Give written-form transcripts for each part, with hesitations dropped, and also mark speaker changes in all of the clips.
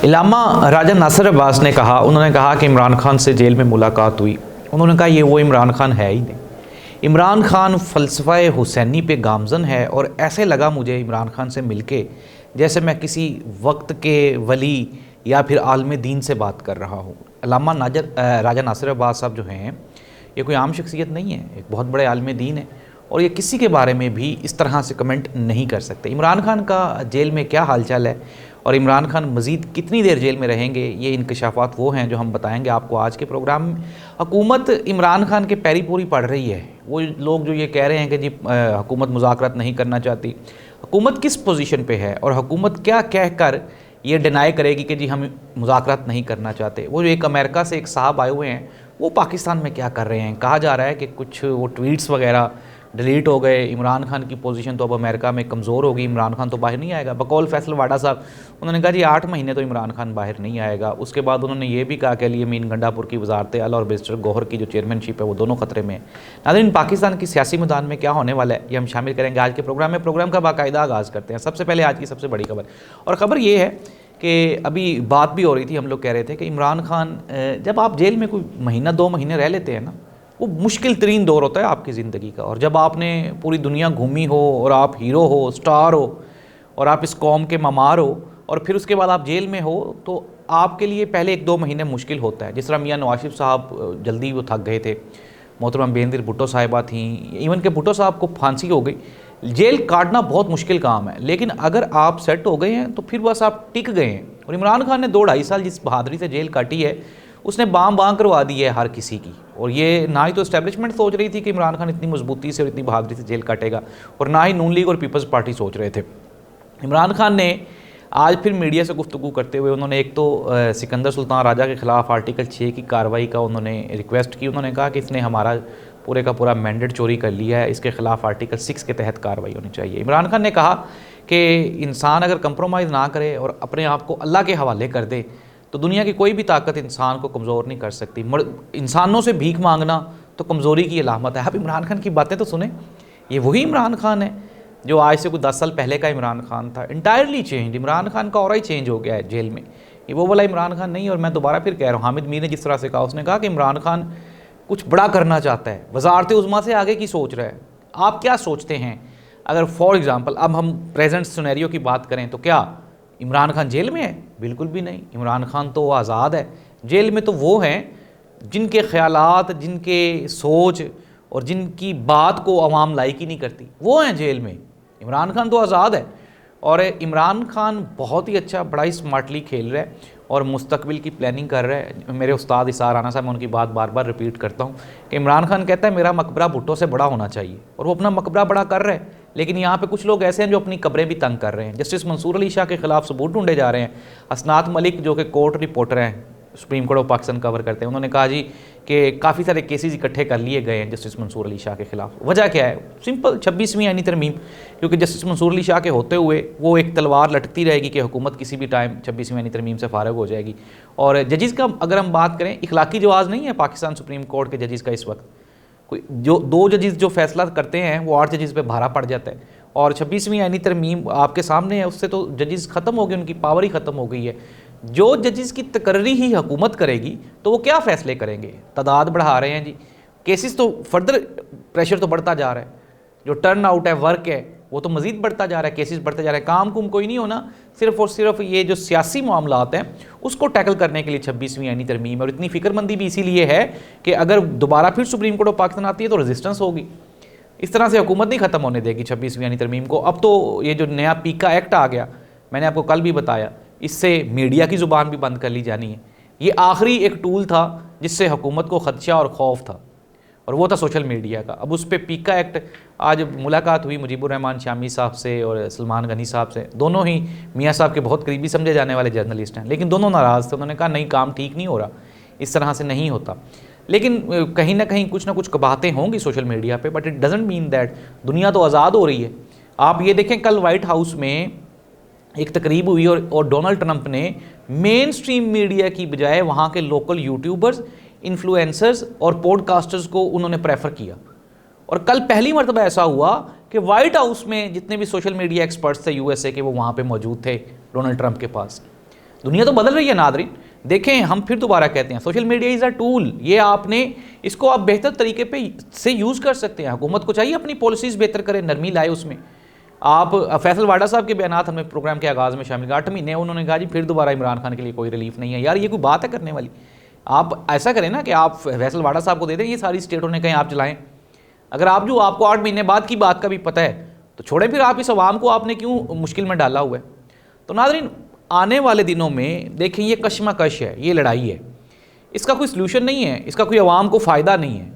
Speaker 1: इलामा राजा नासिर अब्बास ने कहा, उन्होंने कहा कि इमरान खान से जेल में मुलाकात हुई। उन्होंने कहा ये वो इमरान खान है ही नहीं। इमरान खान फ़लसफ़ा हुसैनी पे गामज़न है और ऐसे लगा मुझे इमरान खान से मिलके जैसे मैं किसी वक्त के वली या फिर आलम दीन से बात कर रहा हूँ। इलामा राजा नासिर अब्बास साहब जो हैं ये कोई आम शख्सियत नहीं है, एक बहुत बड़े आलम दीन है और ये किसी के बारे में भी इस तरह से कमेंट नहीं कर सकते। इमरान खान का जेल में क्या हालचाल है और इमरान खान मज़ीद कितनी देर जेल में रहेंगे, ये इंकशाफात वो हैं जो हम बताएंगे आपको आज के प्रोग्राम में। हुकूमत इमरान खान के पैरी पूरी पड़ रही है। वो लोग जो ये कह रहे हैं कि जी हुकूमत मुज़ाकरात नहीं करना चाहती, हुकूमत किस पोजीशन पे है और हुकूमत क्या कह कर ये डिनाई करेगी कि जी हम मुज़ाकरात नहीं करना चाहते। वो जो एक अमेरिका से एक साहब आए हुए हैं वो पाकिस्तान में क्या कर रहे हैं। कहा जा रहा है कि कुछ वो ट्वीट्स वगैरह डिलीट हो गए, इमरान खान की पोजीशन तो अब अमेरिका में कमज़ोर होगी, इमरान खान तो बाहर नहीं आएगा। बकौल फैसल वाडा साहब उन्होंने कहा जी 8 महीने तो इमरान खान बाहर नहीं आएगा। उसके बाद उन्होंने ये भी कहा कि अली अमीन गंडापुर की वजारत आला और बैरिस्टर गौहर की जो चेयरमैनशिप है वो दोनों खतरे में है। नाज़रीन, पाकिस्तान की सियासी मैदान में क्या होने वाला है ये हम शामिल करेंगे आज के प्रोग्राम में। प्रोग्राम का बाकायदा आगाज़ करते हैं। सबसे पहले आज की सबसे बड़ी खबर, और ख़बर ये है कि अभी बात भी हो रही थी, हम लोग कह रहे थे कि इमरान खान जब आप जेल में कोई महीना 2 महीने रह लेते हैं ना, वो मुश्किल तरीन दौर होता है आपकी ज़िंदगी का। और जब आपने पूरी दुनिया घूमी हो और आप हीरो हो, स्टार हो और आप इस कौम के ममार हो और फिर उसके बाद आप जेल में हो तो आपके लिए पहले 1-2 महीने मुश्किल होता है। जिस तरह मियाँ नवाज शरीफ साहब जल्दी वो थक गए थे, मोहतरमा बेनज़ीर भुट्टो साहिबा थी, इवन के भुट्टो साहब को फांसी हो गई। जेल काटना बहुत मुश्किल काम है, लेकिन अगर आप सेट हो गए हैं तो फिर बस आप टिक गए हैं। और इमरान खान ने 2-2.5 साल जिस बहादुरी से जेल काटी है उसने बाम करवा दी है हर किसी की। और ये ना ही तो इस्टेब्लिशमेंट सोच रही थी कि इमरान खान इतनी मजबूती से और इतनी बहादुरी से जेल काटेगा, और ना ही नून लीग और पीपल्स पार्टी सोच रहे थे। इमरान खान ने आज फिर मीडिया से गुफ्तगू करते हुए उन्होंने एक तो सिकंदर सुल्तान राजा के ख़िलाफ़ आर्टिकल 6 की कार्रवाई का उन्होंने रिक्वेस्ट की। उन्होंने कहा कि इसने हमारा पूरे का पूरा मैंडेट चोरी कर लिया है, इसके ख़िलाफ़ आर्टिकल 6 के तहत कार्रवाई होनी चाहिए। इमरान खान ने कहा कि इंसान अगर कंप्रोमाइज़ ना करे और अपने आप को अल्लाह के हवाले कर दे तो दुनिया की कोई भी ताकत इंसान को कमज़ोर नहीं कर सकती। इंसानों से भीख मांगना तो कमज़ोरी की अलामत है। अब इमरान खान की बातें तो सुने, ये वही इमरान खान है जो आज से कुछ 10 साल पहले का इमरान खान था। इंटायरली चेंज, इमरान खान का ऑरा ही चेंज हो गया है जेल में। ये वो वाला इमरान खान नहीं है। और मैं दोबारा फिर कह रहा हूँ, हामिद मीर ने जिस तरह से कहा, उसने कहा कि इमरान खान कुछ बड़ा करना चाहता है, वज़ारत उज़्मा से आगे की सोच रहा है। आप क्या सोचते हैं? अगर फॉर एग्ज़ाम्पल अब हम प्रेजेंट सिनेरियो की बात करें तो क्या इमरान खान जेल में है? बिल्कुल भी नहीं। इमरान खान तो आज़ाद है। जेल में तो वो हैं जिनके ख़यालात, जिनके सोच और जिनकी बात को अवाम लाइक ही नहीं करती, वो हैं जेल में। इमरान खान तो आज़ाद है। और इमरान खान बहुत ही अच्छा, बड़ा ही स्मार्टली खेल रहा है और मुस्तकबिल की प्लानिंग कर रहा है। मेरे उस्ताद इसार राना साहब, मैं उनकी बात बार बार रिपीट करता हूँ कि इमरान खान कहता है मेरा मकबरा भुट्टो से बड़ा होना चाहिए, और वो अपना मकबरा बड़ा कर रहा है। लेकिन यहाँ पे कुछ लोग ऐसे हैं जो अपनी कब्रें भी तंग कर रहे हैं। जस्टिस मंसूर अली शाह के ख़िलाफ़ सबूत ढूंढे जा रहे हैं। असनात मलिक जो कि कोर्ट रिपोर्टर हैं, supreme court of Pakistan cover करते हैं, उन्होंने कहा जी कि काफ़ी सारे केसेस इकट्ठे कर लिए गए हैं जस्टिस मंसूर अली शाह के ख़िलाफ़। वजह क्या है? सिंपल 26वीं आईनी तरमीम, क्योंकि जस्टिस मंसूर अली शाह के होते हुए वो एक तलवार लटकती रहेगी कि हुकूमत किसी भी टाइम 26वीं आईनी तरमीम से फारग हो जाएगी। और जजेस का अगर हम बात करें, इखलाकी जवाज़ नहीं है पाकिस्तान सुप्रीम कोर्ट के जजेस का इस वक्त। कोई जो 2 जजेस जो फैसला करते हैं वो 8 जजेस पे भारा पड़ जाता है। और 26वीं आईनी तरमीम आपके सामने है, उससे तो जजेस ख़त्म हो गए, उनकी पावर ही ख़त्म हो गई है। जो जजेस की तकर्री ही हुकूमत करेगी तो वो क्या फ़ैसले करेंगे? तादाद बढ़ा रहे हैं जी, केसेस तो फर्दर प्रेशर तो बढ़ता जा रहा है, जो टर्न आउट है, वर्क है, वो तो मज़ीद बढ़ता जा रहा है, केसेस बढ़ते जा रहे हैं। काम कुम कोई नहीं होना, सिर्फ और सिर्फ ये जो सियासी मामलात हैं उसको टैकल करने के लिए 26वीं आईनी तरमीम। और इतनी फ़िक्रमंदी भी इसीलिए है कि अगर दोबारा फिर सुप्रीम कोर्ट ऑफ पाकिस्तान आती है तो रेजिस्टेंस होगी। इस तरह से हुकूमत नहीं ख़त्म होने देगी 26वीं आईनी तरमीम को। अब तो ये जो नया पीका एक्ट आ गया, मैंने आपको कल भी बताया, इससे मीडिया की ज़ुबान भी बंद कर ली जानी है। ये आखिरी एक टूल था जिससे हुकूमत को ख़दशा और खौफ था, और वो था सोशल मीडिया का। अब उस पर पीका एक्ट, आज मुलाकात हुई मुजीबुर रहमान शामी साहब से और सलमान गनी साहब से। दोनों ही मियाँ साहब के बहुत करीबी समझे जाने वाले जर्नलिस्ट हैं, लेकिन दोनों नाराज़ थे। उन्होंने कहा नहीं, काम ठीक नहीं हो रहा, इस तरह से नहीं होता। लेकिन कहीं ना कहीं कुछ ना कुछ बातें होंगी सोशल मीडिया पे, but it doesn't mean that दुनिया तो आज़ाद हो रही है। आप ये देखें, कल वाइट हाउस में एक तकरीब हुई और डोनाल्ड ट्रंप ने मेन स्ट्रीम मीडिया की बजाय वहाँ के लोकल यूट्यूबर्स, इन्फ्लुएंसर्स और पॉडकास्टर्स को उन्होंने प्रेफर किया। और कल पहली मरतबा ऐसा हुआ कि वाइट हाउस में जितने भी सोशल मीडिया एक्सपर्ट्स थे यूएसए के, वो वहाँ पे मौजूद थे डोनाल्ड ट्रंप के पास। दुनिया तो बदल रही है नादरीन। देखें, हम फिर दोबारा कहते हैं social media is a tool, ये आपने इसको आप बेहतर तरीके पे से यूज़ कर सकते हैं। हुकूमत को चाहिए अपनी पॉलिसीज़ बेहतर करे, नरमी लाए उसमें। आप फैसल वाडा साहब के बयानात हमने प्रोग्राम के आगाज़ में शामिल 8 महीने उन्होंने कहा जी फिर दोबारा इमरान खान के लिए कोई रिलीफ नहीं है। यार ये कोई बात है करने वाली? आप ऐसा करें ना कि आप फैसल वाडा साहब को दे दें, ये सारी स्टेटों ने कहीं आप चलाएँ। अगर आप जो आपको 8 महीने बाद की बात का भी पता है तो छोड़ें, फिर आप इस अवाम को आपने क्यों मुश्किल में डाला हुआ है। तो नाज़रीन, आने वाले दिनों में देखें, ये कशमकश है, ये लड़ाई है, इसका कोई सलूशन नहीं है, इसका कोई अवाम को फ़ायदा नहीं है।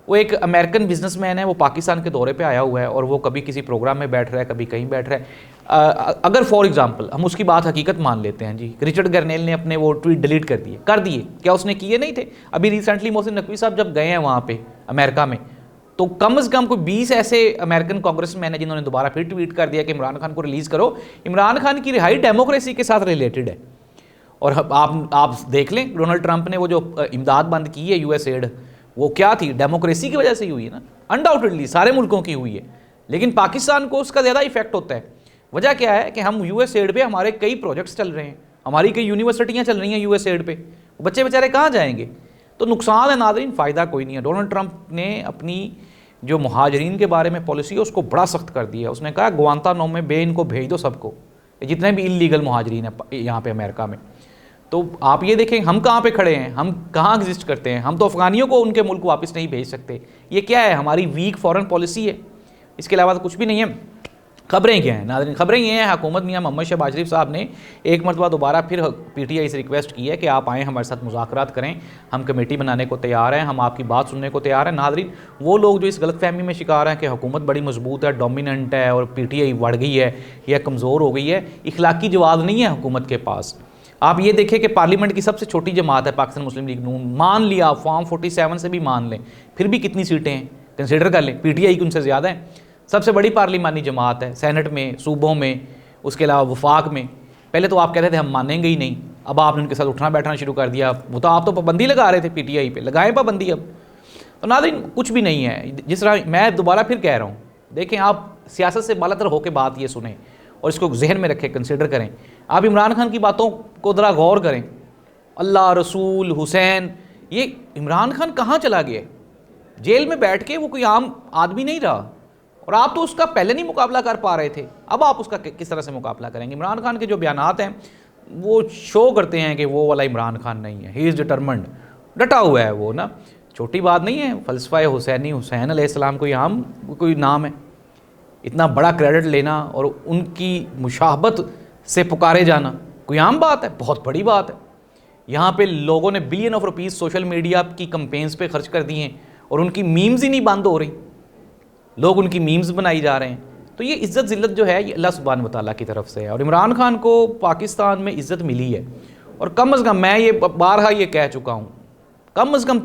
Speaker 1: वो एक अमेरिकन बिजनेसमैन है, वो पाकिस्तान के दौरे पे आया हुआ है और वो कभी किसी प्रोग्राम में बैठ रहा है, कभी कहीं बैठ रहा है। अगर फॉर एग्जांपल हम उसकी बात हकीकत मान लेते हैं जी, रिचर्ड गर्नेल ने अपने वो ट्वीट डिलीट कर दिए, क्या उसने किए नहीं थे? अभी रिसेंटली मोहसिन नकवी साहब जब गए हैं वहाँ पे अमेरिका में, तो कम से कम कोई 20 ऐसे अमेरिकन कांग्रेसमैन हैं जिन्होंने दोबारा फिर ट्वीट कर दिया कि इमरान खान को रिलीज़ करो। इमरान खान की रिहाई डेमोक्रेसी के साथ रिलेटेड है। और आप देख लें, डोनाल्ड ट्रंप ने वो जो इमदाद बंद की है यूएस एड, वो क्या थी? डेमोक्रेसी की वजह से ही हुई है ना, अनडाउटेडली सारे मुल्कों की हुई है, लेकिन पाकिस्तान को उसका ज़्यादा इफेक्ट होता है। वजह क्या है कि हम यूएस एड पे हमारे कई प्रोजेक्ट्स चल रहे हैं, हमारी कई यूनिवर्सिटियाँ चल रही हैं यूएस एड पे, बच्चे बेचारे कहाँ जाएंगे? तो नुकसान है नाज़रीन, फ़ायदा कोई नहीं है। डोनाल्ड ट्रंप ने अपनी जो मुहाजिरीन के बारे में पॉलिसी है उसको बड़ा सख्त कर दिया। उसने कहा ग्वांतानामो में इनको भेज दो सबको, जितने भी इलीगल मुहाजिरीन है यहाँ पे अमेरिका में। तो आप ये देखें हम कहाँ पे खड़े हैं, हम कहाँ एग्जिस्ट करते हैं। हम तो अफ़गानियों को उनके मुल्क वापस नहीं भेज सकते। ये क्या है? हमारी वीक फॉरेन पॉलिसी है, इसके अलावा तो कुछ भी नहीं है। खबरें क्या हैं नाज़रीन? खबरें ये हैं, हुकूमत मियां मोहम्मद शहबाज शरीफ साहब ने एक मरतबा दोबारा फिर पीटीआई से रिक्वेस्ट की है कि आप आएँ, हमारे साथ मुज़ाकरात करें, हम कमेटी बनाने को तैयार हैं, हम आपकी बात सुनने को तैयार हैं। नाज़रीन, वो लोग जो इस गलतफहमी में शिकार हैं कि हुकूमत बड़ी मजबूत है, डोमिनेंट है और पीटीआई बढ़ गई है या कमज़ोर हो गई है, इखलाकी जवाब नहीं है हुकूमत के पास। आप ये देखें कि पार्लियामेंट की सबसे छोटी जमात है पाकिस्तान मुस्लिम लीग नून, मान लिया फॉर्म 47 से भी मान लें, फिर भी कितनी सीटें हैं कंसिडर कर लें, पीटीआई की उनसे ज़्यादा है। सबसे बड़ी पार्लिमानी जमात है, सेनेट में, सूबों में, उसके अलावा वफाक में। पहले तो आप कहते थे हम मानेंगे ही नहीं, अब आपने उनके साथ उठना बैठना शुरू कर दिया। वो तो आप तो पाबंदी लगा रहे थे पीटीआई पे, लगाएं पाबंदी अब। तो नाज़रीन, कुछ भी नहीं है। जिस तरह मैं दोबारा फिर कह रहा हूँ, देखें आप सियासत से बालातर होकर बात ये सुने और इसको जहन में रखें, कंसिडर करें। आप इमरान खान की बातों को ज़रा गौर करें। अल्लाह, रसूल, हुसैन, ये इमरान खान कहाँ चला गया? जेल में बैठ के वो कोई आम आदमी नहीं रहा, और आप तो उसका पहले नहीं मुकाबला कर पा रहे थे, अब आप उसका किस तरह से मुकाबला करेंगे? इमरान खान के जो बयानात हैं वो शो करते हैं कि वो वाला इमरान खान नहीं है। ही इज़ डिटरमिन्ड, डटा हुआ है वो ना, छोटी बात नहीं है। फ़लसफ़ा हुसैनी, हुसैन अलैहिस्सलाम कोई आम कोई नाम है? इतना बड़ा क्रेडिट लेना और उनकी मुशाहबत से पुकारे जाना कोई आम बात है? बहुत बड़ी बात है। यहाँ पे लोगों ने billion of rupees social media की कंपेन्स पे खर्च कर दिए हैं और उनकी मीम्स ही नहीं बंद हो रही, लोग उनकी मीम्स बनाई जा रहे हैं। तो ये इज़्ज़त ज़िल्लत जो है ये अल्लाह सुब्हान व तआला की तरफ से है, और इमरान खान को पाकिस्तान में इज़्ज़त मिली है। और कम अज़ कम, मैं ये बारहा ये कह चुका हूँ, कम अज़ कम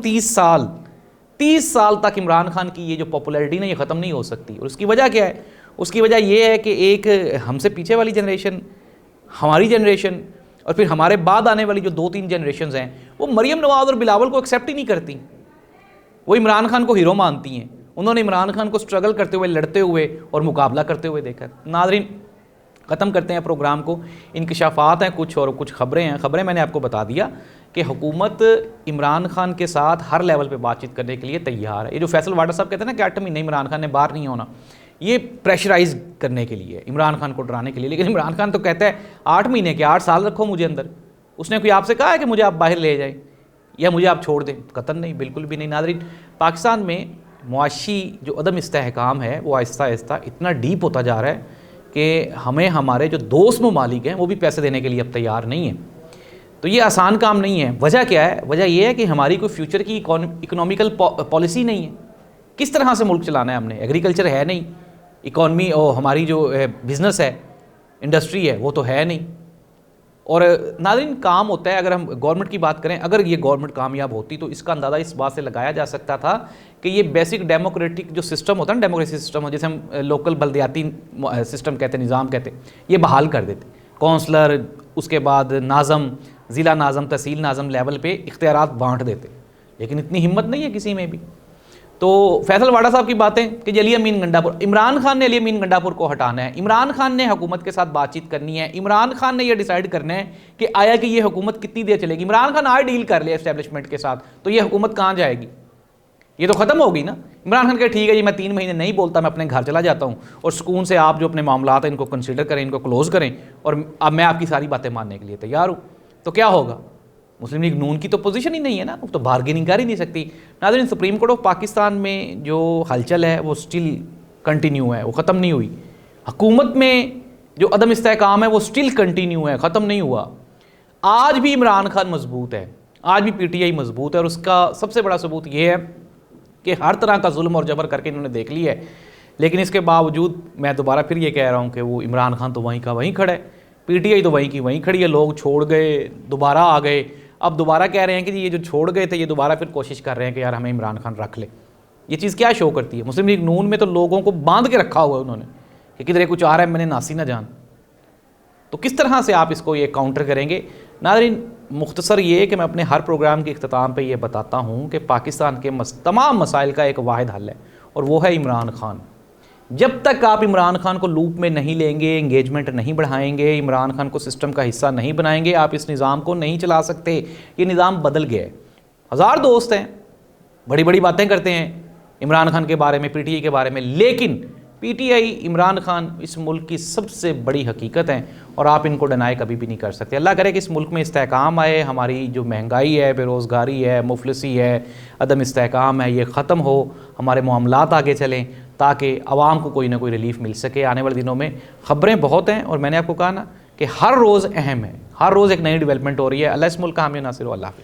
Speaker 1: 30 साल तक इमरान खान की ये जो पॉपुलैरिटी ना ये ख़त्म नहीं हो सकती। और उसकी वजह क्या है? उसकी वजह ये है कि एक हमसे पीछे वाली जनरेशन, हमारी जनरेशन, और फिर हमारे बाद आने वाली जो 2-3 जनरेशन हैं, वो मरियम नवाज़ और बिलावल को एक्सेप्ट ही नहीं करती। वो इमरान खान को हीरो मानती हैं। उन्होंने इमरान खान को स्ट्रगल करते हुए, लड़ते हुए और मुकाबला करते हुए देखा। नाज़रीन, ख़त्म करते हैं प्रोग्राम को। इंकशाफात हैं कुछ और कुछ खबरें हैं। खबरें मैंने आपको बता दिया कि हुकूमत इमरान खान के साथ हर लेवल पे बातचीत करने के लिए तैयार है। ये जो फैसल वाडा साहब कहते हैं ना कि 8 महीने इमरान खान ने बाहर नहीं होना, ये प्रेशराइज करने के लिए, इमरान खान को डराने के लिए। लेकिन इमरान खान तो कहता है 8 महीने के 8 साल रखो मुझे अंदर। उसने कोई आपसे कहा है कि मुझे आप बाहर ले जाए या मुझे आप छोड़ दें? कतन नहीं, बिल्कुल भी नहीं। नाज़रीन, पाकिस्तान में मुआशी जो अदम इस्तेहकाम है वो आहिस्ता आहिस्ता इतना डीप होता जा रहा है कि हमें हमारे जो दोस्त ममालिक हैं वो भी पैसे देने के लिए अब तैयार नहीं है। तो ये आसान काम नहीं है। वजह क्या है? वजह यह है कि हमारी कोई फ्यूचर की इकोनॉमिकल पॉलिसी नहीं है। किस तरह से मुल्क चलाना है हमने? एग्रीकल्चर है नहीं, इकॉनमी और हमारी जो बिज़नेस है, इंडस्ट्री है, वो तो है नहीं। और नाज़रीन, काम होता है, अगर हम गवर्नमेंट की बात करें, अगर ये गवर्नमेंट कामयाब होती तो इसका अंदाज़ा इस बात से लगाया जा सकता था कि ये बेसिक डेमोक्रेटिक जो सिस्टम होता है ना, डेमोक्रेसी सिस्टम हो, जैसे हम लोकल बल्दियाती सिस्टम कहते हैं, निज़ाम कहते हैं, ये बहाल कर देते। कौंसलर, उसके बाद नाज़म, ज़िला नाज़म, तहसील नाज़म लेवल पे इख्तियारात बांट देते। लेकिन इतनी हिम्मत नहीं है किसी में भी। तो फैसल वाडा साहब की बातें कि अली अमीन गंडापुर, इमरान खान ने अली अमीन गंडापुर को हटाना है, इमरान खान ने हुकूमत के साथ बातचीत करनी है, इमरान खान ने यह डिसाइड करना है कि आया कि ये हुकूमत कितनी देर चलेगी। इमरान खान आज डील कर ले एस्टेब्लिशमेंट के साथ तो ये हुकूमत कहाँ जाएगी, ये तो ख़त्म होगी ना। इमरान खान कहे ठीक है जी मैं 3 महीने नहीं बोलता, मैं अपने घर चला जाता हूँ और सुकून से आप जो अपने मामला हैं इनको कंसिडर करें, इनको क्लोज़ करें और अब मैं आपकी सारी बातें मानने के लिए तैयार हूँ। तो क्या होगा, मुस्लिम लीग नून की तो पोजीशन ही नहीं है ना, तो बार्गेनिंग कर ही नहीं सकती। नाज़रीन, सुप्रीम कोर्ट ऑफ पाकिस्तान में जो हलचल है वो स्टिल कंटिन्यू है, वो ख़त्म नहीं हुई। हुकूमत में जो अदम इस्तेहकाम है वो स्टिल कंटिन्यू है, ख़त्म नहीं हुआ। आज भी इमरान खान मजबूत है, आज भी PTI मजबूत है और उसका सबसे बड़ा सबूत ये है कि हर तरह का जुल्म और जबर करके इन्होंने देख लिया है, लेकिन इसके बावजूद मैं दोबारा फिर ये कह रहा हूँ कि वो इमरान खान तो वहीं का वहीं खड़ा है, PTI तो वहीं की वहीं खड़ी है। लोग छोड़ गए, दोबारा आ गए, अब दोबारा कह रहे हैं कि ये जो छोड़ गए थे ये दोबारा फिर कोशिश कर रहे हैं कि यार हमें इमरान खान रख ले। ये चीज़ क्या शो करती है, मुस्लिम लीग नून में तो लोगों को बांध के रखा हुआ है उन्होंने कि किधर कुछ आ रहा है मैंने नासी ना जान। तो किस तरह से आप इसको ये काउंटर करेंगे। नाज़रीन, मुख्तसर ये कि मैं अपने हर प्रोग्राम के इख्तिताम पे ये बताता हूँ कि पाकिस्तान के तमाम मसाइल का एक वाहिद हल है और वो है इमरान खान। जब तक आप इमरान खान को लूप में नहीं लेंगे, एंगेजमेंट नहीं बढ़ाएंगे, इमरान खान को सिस्टम का हिस्सा नहीं बनाएंगे, आप इस निज़ाम को नहीं चला सकते। ये निज़ाम बदल गया है। हज़ार दोस्त हैं, बड़ी बड़ी बातें करते हैं इमरान खान के बारे में, PTI के बारे में, लेकिन PTI इमरान खान इस मुल्क की सबसे बड़ी हकीकत है और आप इनको डिनाई कभी भी नहीं कर सकते। अल्लाह करे कि इस मुल्क में इस्तेहकाम आए, हमारी जो महंगाई है, बेरोज़गारी है, मुफलिसी है, अदम इस्तेहकाम है, ये ख़त्म हो, हमारे मामलात आगे चलें ताकि आवाम को कोई ना कोई रिलीफ मिल सके। आने वाले दिनों में ख़बरें बहुत हैं और मैंने आपको कहा ना कि हर रोज़ अहम है, हर रोज़ एक नई डेवलपमेंट हो रही है। अल्लाह इस मुल्क का हामी नासिर। अल्लाह हाफ़िज़।